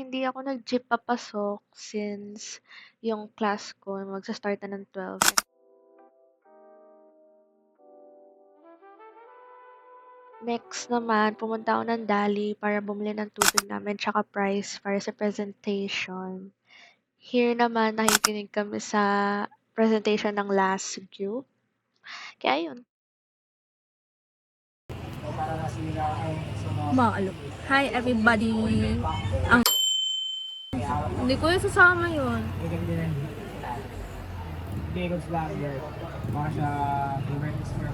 hindi ako nag-jeep papasok since yung class ko magsa-start na ng 12. Next naman, pumunta ako ng Dali para bumili ng tubig namin tsaka price para sa presentation. Here naman, nakikinig kami sa presentation ng last group. Kaya yun. Hi everybody! Hindi ko yung sasama yun. Bagels Lager. Mga siya favorite sport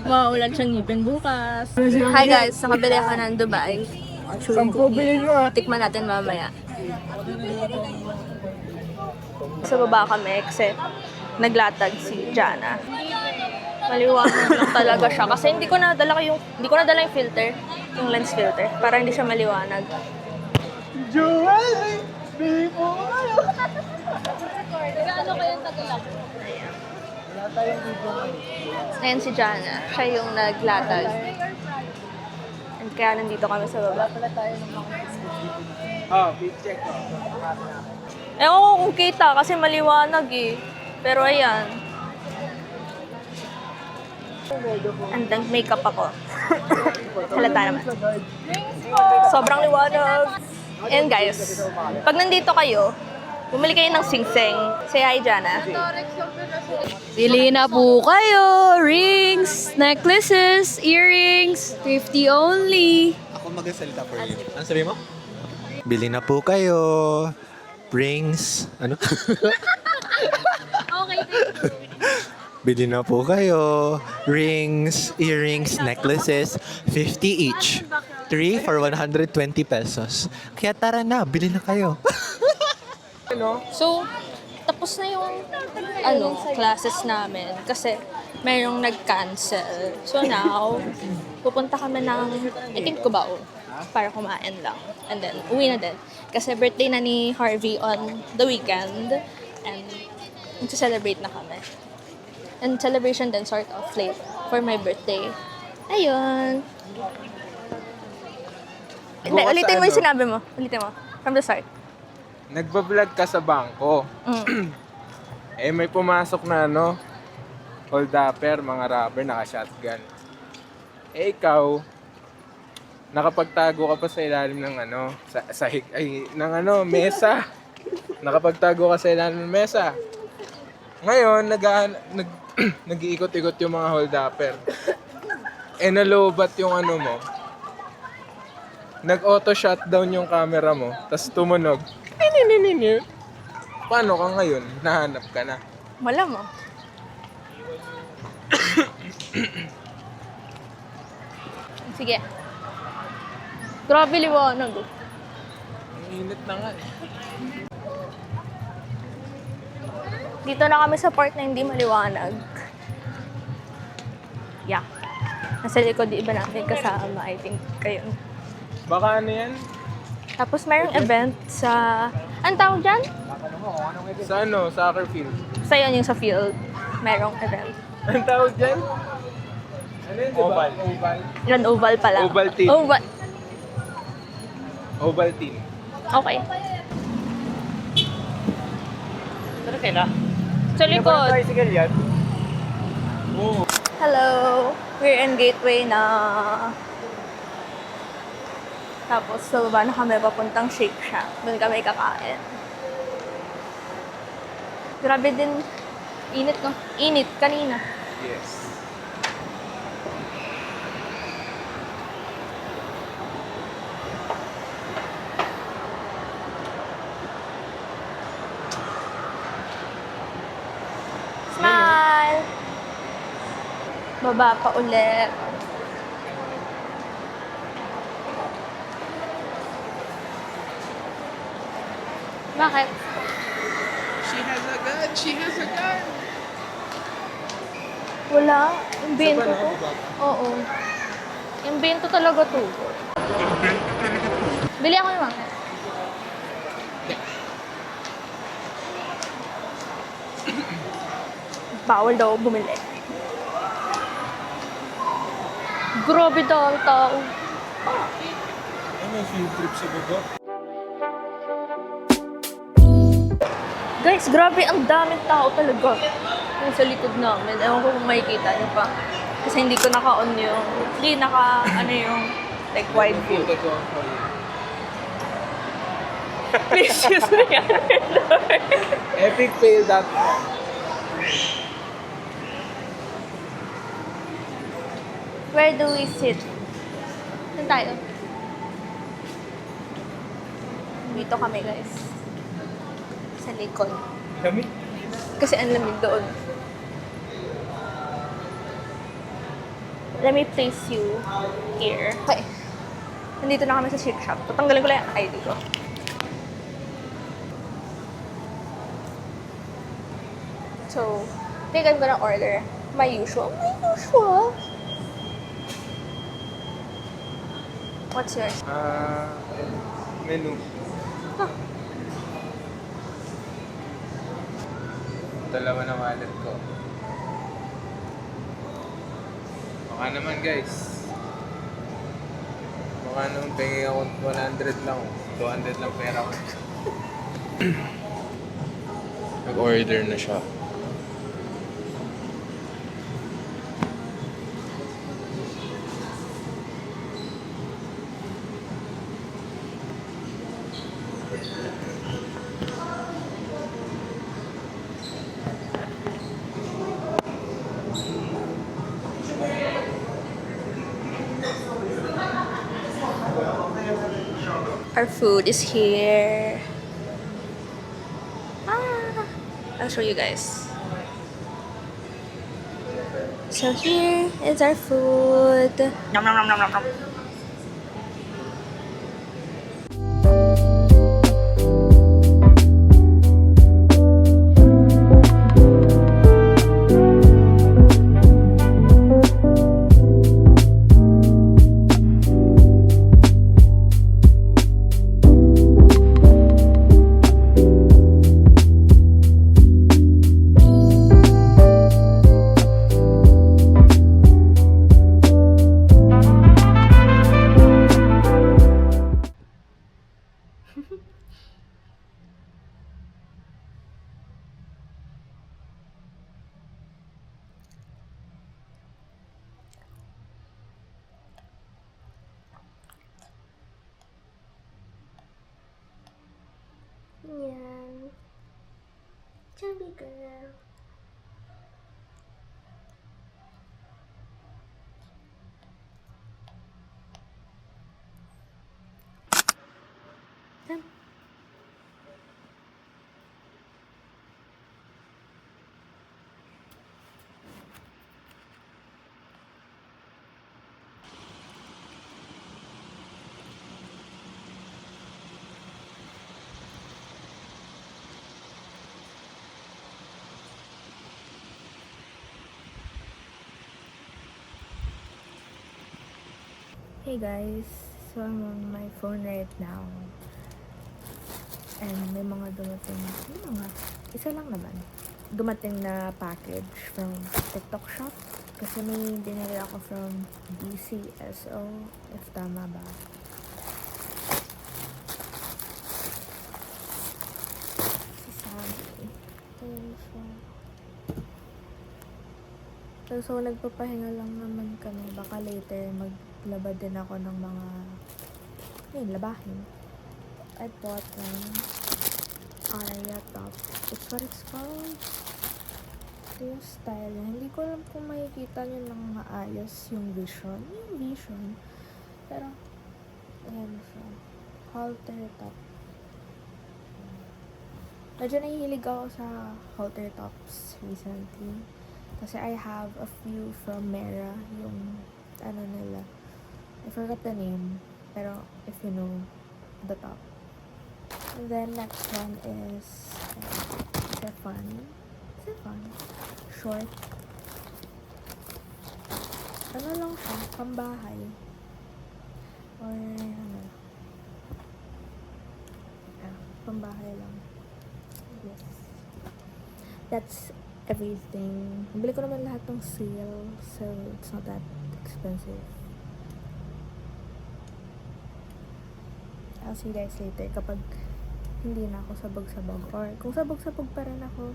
Maulan siyang ngipin bukas. Hi guys! Nakabili ako ng Dubai. Tikman natin mamaya. Sa baba kami kasi naglatag si Jana. Maliwanag lang talaga siya kasi hindi ko nadala yung filter, yung lens filter, para hindi siya maliwanag. Joel! Baby po kayo! Gaano kayang tagalak? Ayan si Jana. Siya yung naglatag. And kaya nandito kami sa baba. Oh, big check. Ewan ko kung kita kasi maliwanag eh. Pero ayan. And then makeup ako. Halata naman. Sobrang liwanag. And guys, pag nandito kayo, bumili kayo ng sing-sing. Say hi, Jana. Pili na po kayo! Rings, necklaces, earrings, 50 only. Ako magsasalita for you. Ano sabi mo? Bili na po kayo. Rings. Ano? Okay, Bili na po kayo. Rings, earrings, necklaces. 50 each. 3 for 120 pesos. Kaya tara na, bili na kayo. So, tapos na yung classes namin kasi mayroong nag-cancel. So now, pupunta kami ng, I think, Cubao para kumain lang. And then, uwi na din. Kasi birthday na ni Harvey on the weekend. And magsa-celebrate na kami. And celebration din sort of late for my birthday. Ayun. Hindi, Bukas ulitin mo ano? yung sinabi mo. Ulitin mo. From the start. Nagbablog ka sa bangko. Eh may pumasok na hold-upper, mga rapper, naka-shotgun. Eh ikaw, nakapagtago ka pa sa ilalim ng mesa. Nakapagtago ka sa ilalim ng mesa. Ngayon, nag-iikot-ikot yung mga hold-upper. Eh nalobat yung mo. Nag-auto shutdown yung camera mo, tas tumunog. Paano ka ngayon? Nahanap ka na. Wala mo. Sige. Grabe liwanag. Ang init na nga eh. Dito na kami sa part na hindi maliwanag. Yeah. Nasa likod di iba namin kasama, I think, kayo. Baka ano yan? Tapos mayroong event sa... Anong tawag dyan? Sa soccer field. Sa yun yung sa field. Mayroong event. Anong tawag dyan? Ano yun, diba? Oval. Yun, oval pala. Oval team. Oval. Oval team. Okay. Saan kayo sa likod. Tricycle yan? Oo. Hello! We're in Gateway na. Tapos sa baba na kami papuntang Shake Shack. Doon kami kakain. Grabe din. Init, no? Init kanina. Yes. Smile! Baba pa ulit. Bakit? She has a gun! She has a gun! Wala. Yung bento to. Oo. Yung bento talaga to. Bili ako yung mga. Bawal daw bumili. Grabe daw ang tao. may field trip sa baba. Guys, grabe, ang daming tao talaga. Yung sa likod namin. Ewan ko kung makikita niyo pa. Kasi hindi ko naka-on yung, hindi ano yung, like, wide view. Please use me. Epic fail that. Where do we sit? Saan tayo? Dito kami, guys. Sa likod. Kami? Kasi ang lamig doon. Let me place you here. Okay. Nandito na kami sa shake shop. Tatanggalin ko lang yung ID ko. So, I think I'm gonna order my usual. What's yours? Menu. Dalawa na wallet ko. Baka naman guys. Baka naman pengi ako 100 lang. 200 lang pera ko. Nag-order na siya. Our food is here. I'll show you guys. So here is our food. Nom nom nom nom nom nom. Yan. Chubby girl. Hey guys, so I'm on my phone right now. And may mga dumating, isa lang naman. Dumating na package from TikTok shop. Kasi may dinili ako from DCSO, if tama ba. Si Sabi. Ayun siya. So, nagpapahinga lang naman kami. Baka later maglaba din ako ng mga labahin. I bought an Aria top. That's what it's called. Ito yung style niya. Hindi ko alam kung makikita nyo ng maayos yung vision. Pero, ayan siya. Halter top. Medyo nahihilig ako sa halter tops recently. Kasi I have a few from Mera, yung nila. I forgot the name, pero if you know the top. And then next one is Stefan. Short. Ano lang siya, pambahay. Or pambahay lang. Yes. That's everything. Nabili ko naman lahat ng sale, so it's not that expensive. I'll see you guys later kapag hindi na ako sabog-sabog. Or kung sabog-sabog pa rin ako,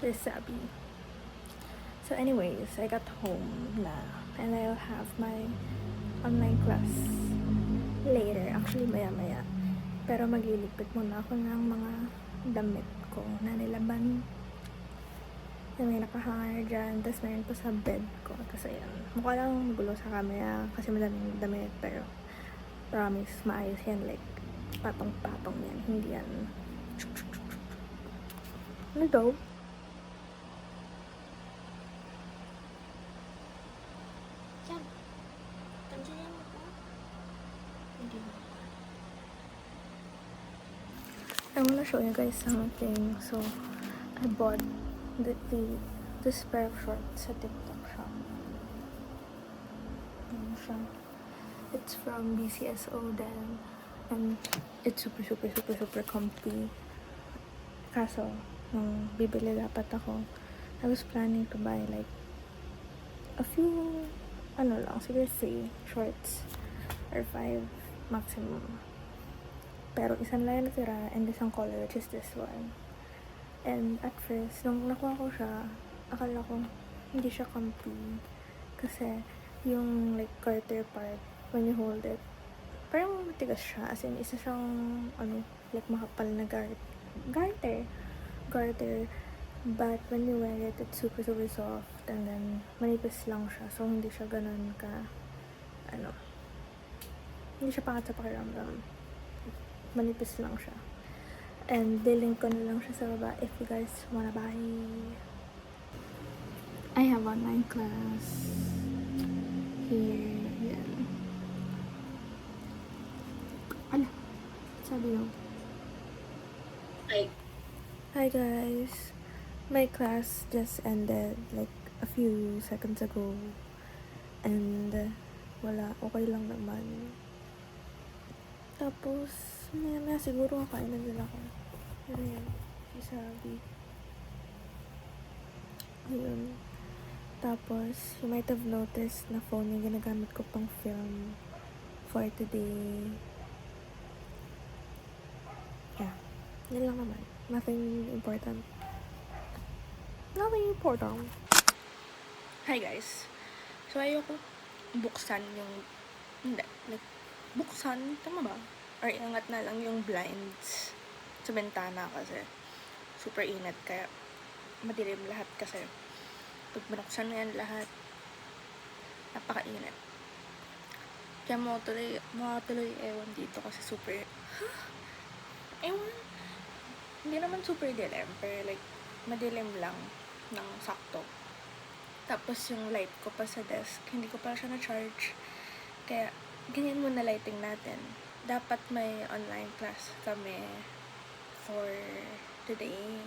They're sabi. So anyways, I got home na and I'll have my online class later. Actually, maya-maya. Pero magliligpit muna ako ng mga damit ko na nilaban. Na may nakahanger dyan. Tapos mayroon pa sa bed ko. Tapos ayan. Mukha lang magulo sa camera kasi madaming damit. Pero promise, maayos yan. Like, patong-patong yan. Hindi yan. Ano daw? I wanna show you guys something. So, I bought this pair of shorts sa TikTok shop. Ayan siya. It's from BCSO then. And it's super comfy. Kaso, nung bibili dapat ako, I was planning to buy like a few, siguro 3 shorts or 5 maximum. Pero isang lang yung natira and isang color, which is this one. And at first, nung nakuha ko siya, akala ko hindi siya comfy. Kasi yung like garter part, when you hold it, parang matigas siya. As in, isa siyang, like makapal na garter. But when you wear it, it's super soft. And then, manipis lang siya. So, hindi siya ganun ka, hindi siya pangat sa pakiramdam. Manipis lang siya. And link ko na lang siya sa baba if you guys wanna buy. I have online class here. Yan. Ala, sabi mo. Hi guys. My class just ended like a few seconds ago. And wala, okay lang naman. Tapos, maya siguro kakain na din ako. Pero yan, isabi. Ayun. Tapos, you might have noticed na phone yung ginagamit ko pang film for today. Yeah. Yan lang naman. Nothing important. Hi guys. So, ayoko buksan yung, buksan, tama ba? Or iangat na lang yung blinds sa bintana kasi super init kaya madilim lahat kasi pag binuksan na yan lahat napakainit kaya mga tuloy ewan dito kasi super ewan hindi naman super dilim pero like madilim lang ng sakto tapos yung light ko pa sa desk hindi ko pa siya na-charge kaya ganyan muna lighting natin. Dapat may online class kami for today.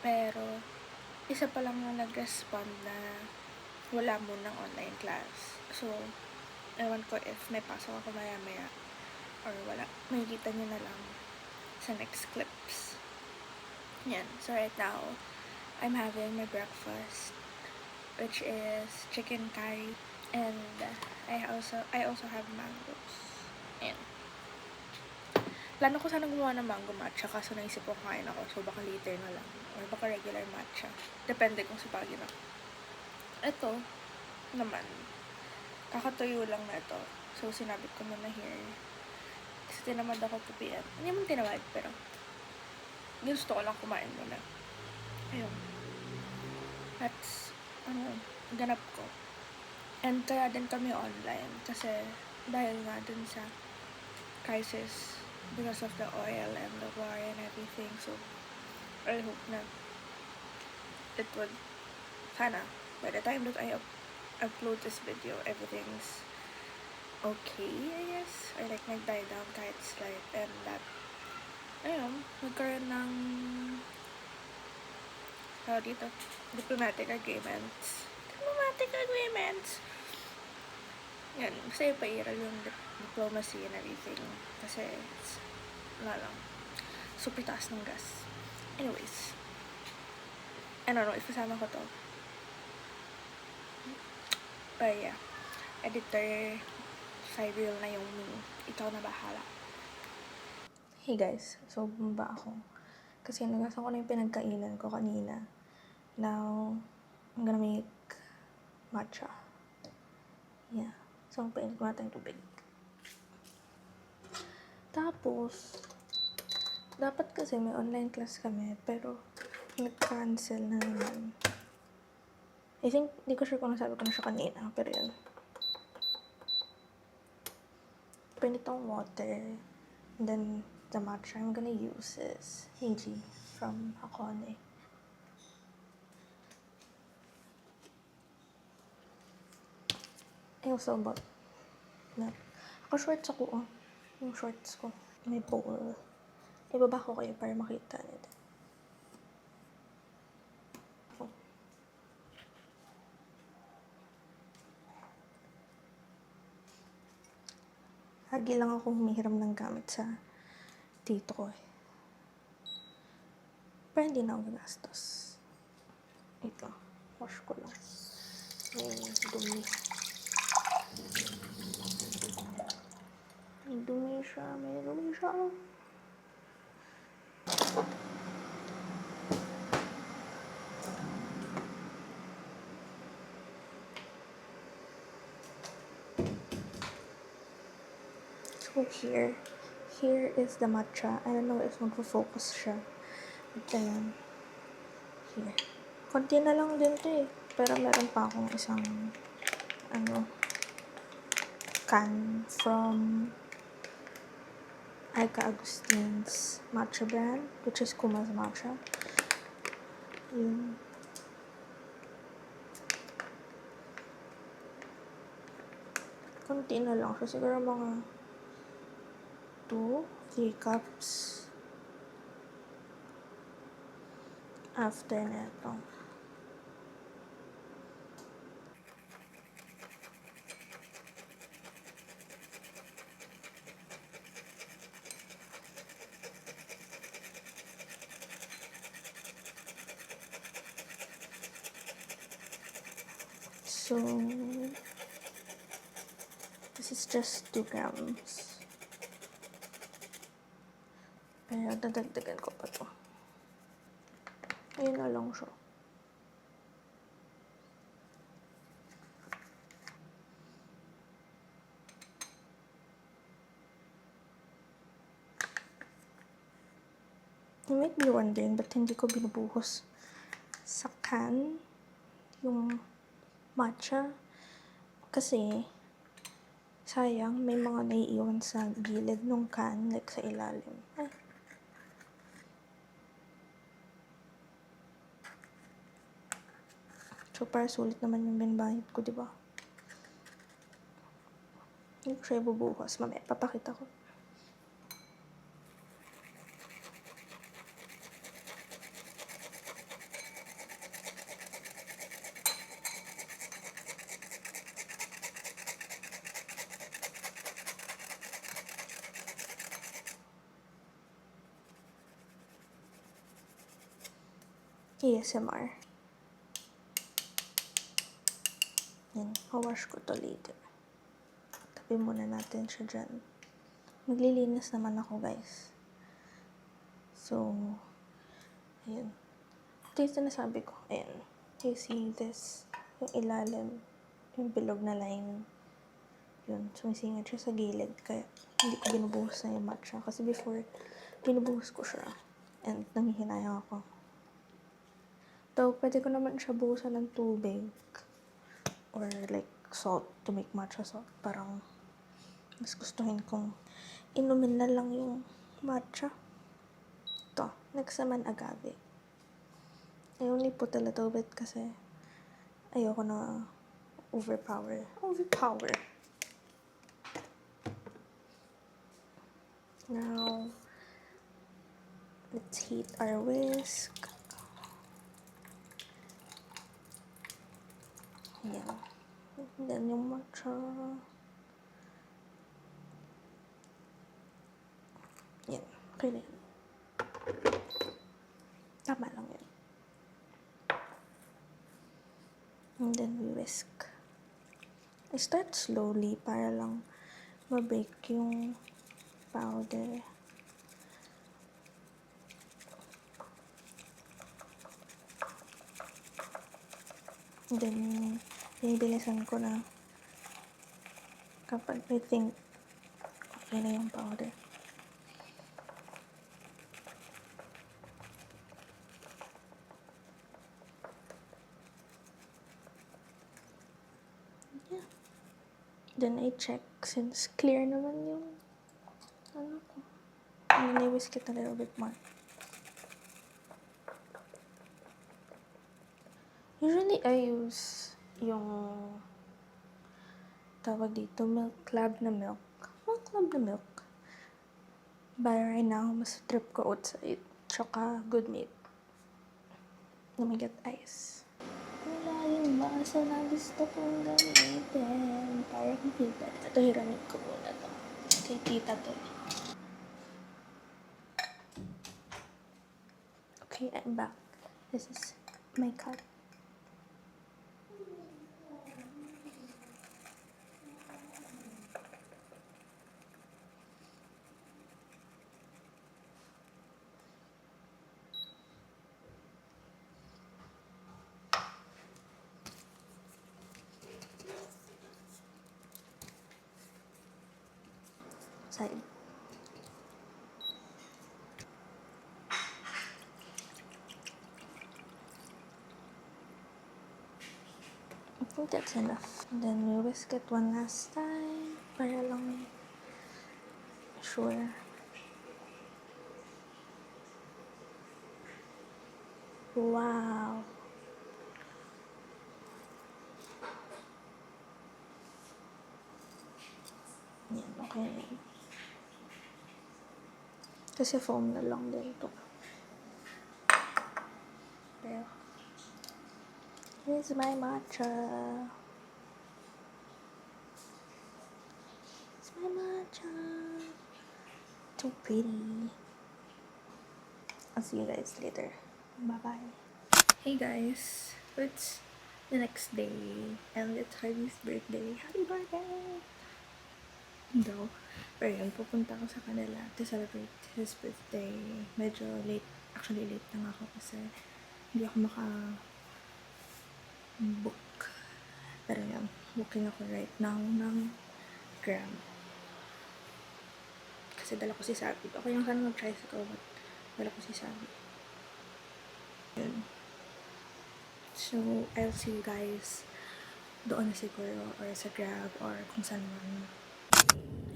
Pero, isa pa lang na nag-respond na wala munang online class. So, ewan ko if may pasok ako maya-maya or wala. Makikita nyo na lang sa next clips. Yan. So, right now, I'm having my breakfast which is chicken curry and I also have mangoes. Ayan. Plano ko sana gumawa ng mango matcha kaso naisip ko kain ako so baka later na lang or baka regular matcha. Depende kung sipagin ako. Ito naman kakatuyo lang na ito. So sinabit ko muna here. Kasi tinamad ako tupian. Hindi naman tinamad pero gusto ko lang kumain muna. Ayun. That's ganap ko. And kaya din kami online kasi dahil nga dun sa crisis because of the oil and the war and everything. So, I hope na it would, sana, by the time that I upload this video, everything's okay, I guess. Or like, nag-die down kahit slight and that, ayun, nagkaroon ng dito, diplomatic agreements. Yan, basta ipairal yung diplomacy and everything. Kasi, wala lang, super taas ng gas. Anyways, I don't know if kasama ko to. But yeah, editor, side reel na yung ikaw na bahala. Hey guys, so bumaba ako. Kasi nagasan ko na yung pinagkainan ko kanina. Now, I'm gonna make matcha. Yeah. So, painit ko natin yung tubig. Tapos, dapat kasi may online class kami, pero nag-cancel na naman. I think, di ko sure kung nasabi ko na siya kanina, pero yun. Painit tong water. And then, the matcha I'm gonna use is Heiji from Hakone. I also bought na. Shorts ako, yung shorts ko. May bowl. Ibaba ko kayo para makita nito. Oh. Lagi lang ako humihiram ng gamit sa tito ko eh. Pero hindi na ako gagastos. Ito. Wash ko lang. May dumi. May dumi siya. May dumi siya. So here is the matcha. I don't know if magpo-focus siya. But ayan. Here. Konti na lang din to eh. Pero meron pa akong isang can from Aika Agustin's matcha brand, which is Kuma's Matcha. Yun. Konti na lang. So, siguro mga 2-3 cups after na ito. So, this is just 2 grams. Pero dadagdagan ko pa to. Ayun na lang siya. You might be wondering ba't hindi ko binubuhos sa can yung matcha. Kasi, sayang, may mga naiiwan sa gilid ng can, like sa ilalim. So, para sulit naman yung binbayad ko, diba? Hindi ko siya ibubuhos. Mamaya, papakita ko. ASMR. Yan. Wash ko to later. Tabi muna natin siya dyan. Maglilinis naman ako, guys. So, ayan. Ito yung sinasabi ko. Ayan. You see this? Yung ilalim. Yung bilog na line. Yun. Sumisingit siya sa gilid. Kaya, hindi ko binubuhos na yung matcha. Kasi before, binubuhos ko siya. And, nanghihinayang ako. So, pwede ko naman siya buhusan ng tubig. Or like salt to make matcha salt. Parang mas gustuhin kong inumin na lang yung matcha. Ito. Next naman agave. I only put a little bit kasi ayoko na overpower. Now, let's heat our whisk. Yan. Then yung matcha. Yan. Okay na yan. And then we whisk. I start slowly para lang ma-break yung powder. And then, binibilisan ko na kapag I think okay na yung powder. Yeah. Then I check since clear naman yung ano ko. And then I whisk it a little bit more. Usually I use yung tawag dito, Milk Club na milk. Milk Club na milk. But right now, mas trip ko outside. Tsaka Good Mate. Let me get ice. Wala yung basa na gusto kong gamitin. Para kita. Ito, hiramit ko muna to. Kay tita to. Okay, I'm back. This is my cup. Side. I think that's enough. And then we whisk it one last time para lang sure. Wow. Yan, okay na yun. Kasi foam na lang din to. Pero, here's my matcha. It's my matcha. So pretty. I'll see you guys later. Bye-bye. Hey guys. So it's the next day. And it's Harvey's birthday. Happy birthday! Daw. Pero yun, pupunta ako sa kanila to celebrate his birthday. Medyo late. Actually, late na nga ako kasi hindi ako maka-book. Pero yun, booking ako right now ng Grab. Kasi dala ko si Sabi. Okay lang sana mag-tricycle, but dala ko si Sabi. Yun. So, I'll see you guys doon na siguro, or sa Grab, or kung saan man.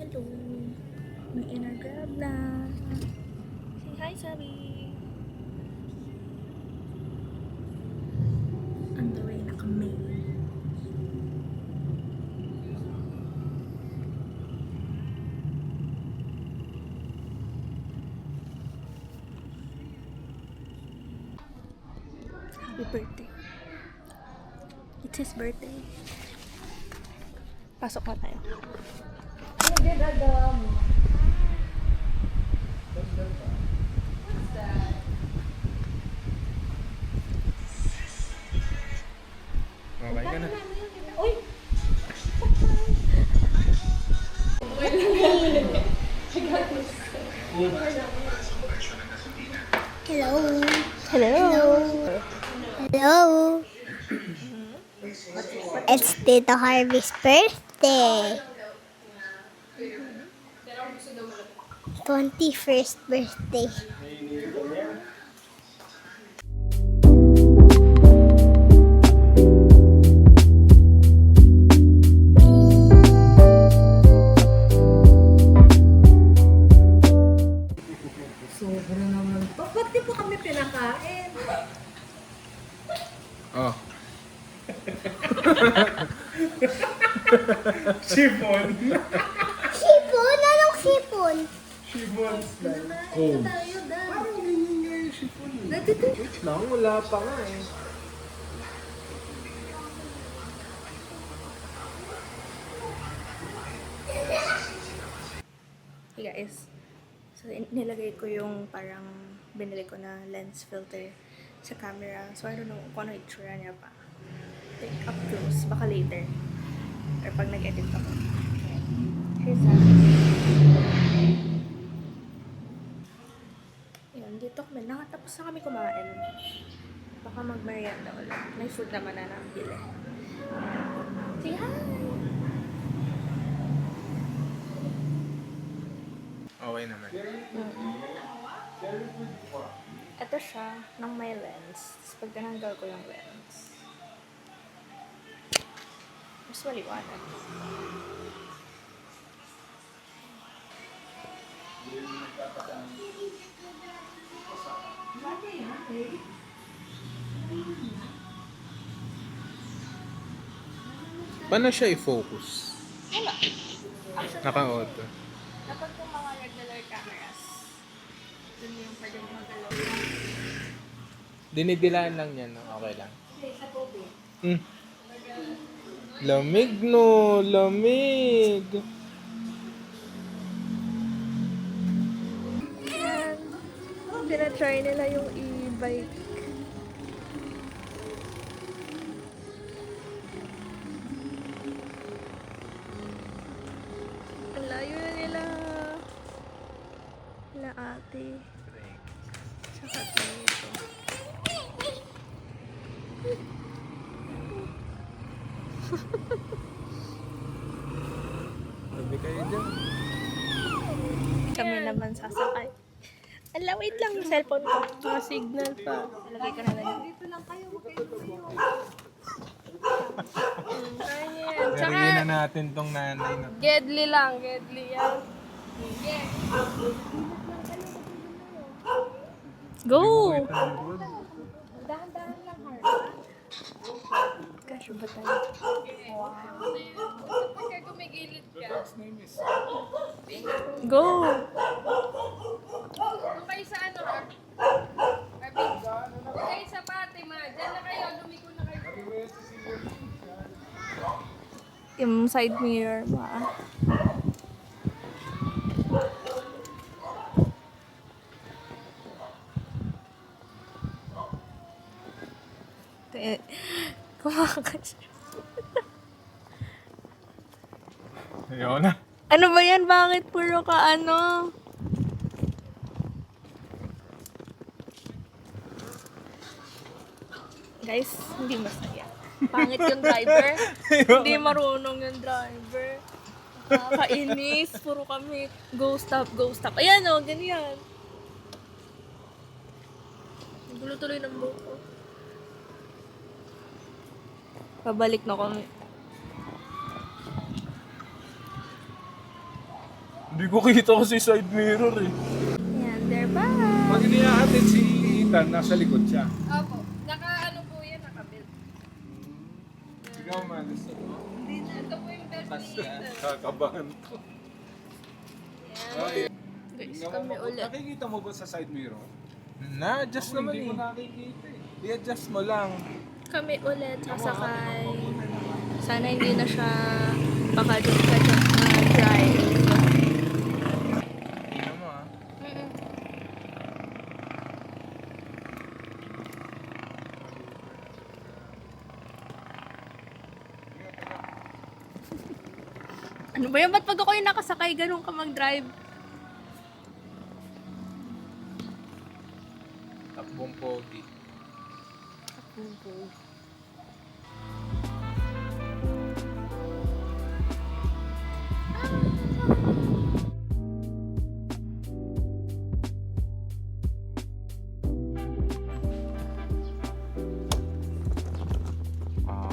Hello! May inner Grab na! Say hi, Sabi! On the way na kami. Happy birthday! It's his birthday. Pasok na tayo. Okay ka na. Hello. Hello! Hello. It's Tito Harvey's birthday. 21st birthday. Oh. Sipon. Sipon? Anong sipon? Sipon style. Oh. Parang ganyan nga yung sipon. Wait lang, wala pa nga eh. Hey guys. So, nilagay ko yung parang binili ko na lens filter sa camera. So, I don't know kung ano itsura niya pa. take up close. Baka later. Or pag nag-edit ako. Here's that. Yun, dito kami. Nakatapos na kami kumain. Baka mag-merienda ulit. May food naman na nabili. Say hi! Okay naman. Ito siya, ng may lens. Tapos pag tinanggal ko yung lens, mas maliwanag. Paano siya i-focus? Wala. Actually, Naka-auto. kapag yung mga regular cameras, dun yung pwede magalaw. Dinidilaan lang yan, no? Okay lang. Lamig, no? Lamig! Tinatry nila yung e-bike. Ang layo na nila. Nila ate. Tsaka dito. Sabi kayo dyan. Kami naman sasakay. Ala, wait lang yung cellphone ko. Mga signal pa. Ilagay ka na lang. Dito lang kayo. Ayan. Tsaka, Nariyan na natin tong nanay na. gedli lang. Gedli yan. Go! Dahan-dahan lang, Har. Gosh, ba tayo? Go! Doon kayo sa ano, ha? Arvin, doon kayo sa Fatima. Diyan na kayo, lumiko na kayo. Yung side mirror mo, ah. Kumakas. Ayaw na. Ano ba yan? Bakit puro ka ano? Guys, hindi masaya. Pangit yung driver. Hindi marunong yung driver. Nakakainis. Puro kami, go stop, go stop. Ayan o, ganyan. Nagulo tuloy ng buhok ko. Pabalik na kami. Hindi ko kita kasi side mirror eh. Ayan, there, bye! Pag inihahatid si Ethan, nasa likod siya. Opo. Naka ano po yan, naka-build. Ikaw man, gusto mo? Hindi na. Ito po yung best ni Kakabahan ko. Ay, Guys, tingnan kami mo, ulit. nakikita mo ba sa side mirror? Na-adjust naman eh. Hindi ko nakikita eh. I-adjust mo lang. Kami ulit sasakay. Sana hindi na siya pakadyak-kadyak na drive. Tingnan mo ah. Ano ba yan? Ba't pag ako yung nakasakay, ganun ka mag-drive? Takbong pogi.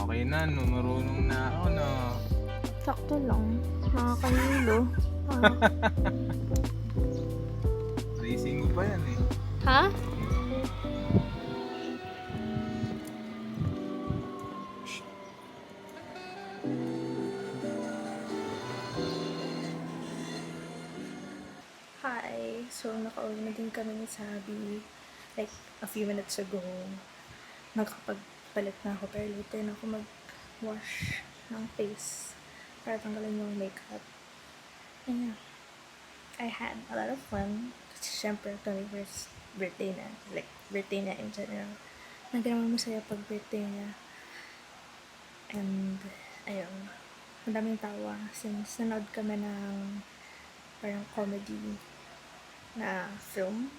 Okay na, no, marunong na ako na. Sakto lang. Nakakahilo. Racing ko pa yan eh. Ha? Hi. So, nakauwi na din kami ni Sabi. Like, a few minutes ago. Nakapagpalit na ako. Pero later na ako mag-wash ng face para tanggalin yung makeup. And yeah, I had a lot of fun. Kasi syempre, kami first birthday na. Like, birthday na in general. Hindi naman masaya pag birthday niya. madaming tawa since nanood kami ng parang comedy na film,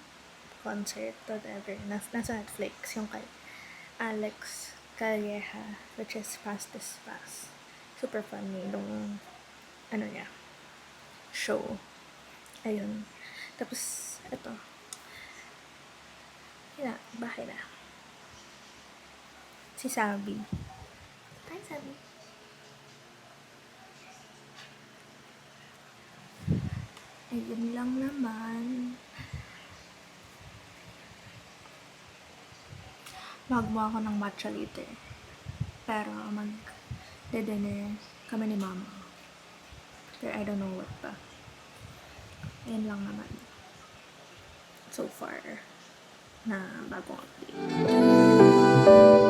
concert, whatever. Nasa Netflix, yung kay Alex Calleja, which is Fast is Fast. Super funny nung ano niya, show. Ayun. Tapos, eto. Yun na, bahay na. Si Sabi. Hi, Sabi. Ayun lang naman. Magawa ako ng matcha later. Pero mag-dinner kami ni Mama. Pero I don't know what pa. Ayun lang naman. So far na bagong update.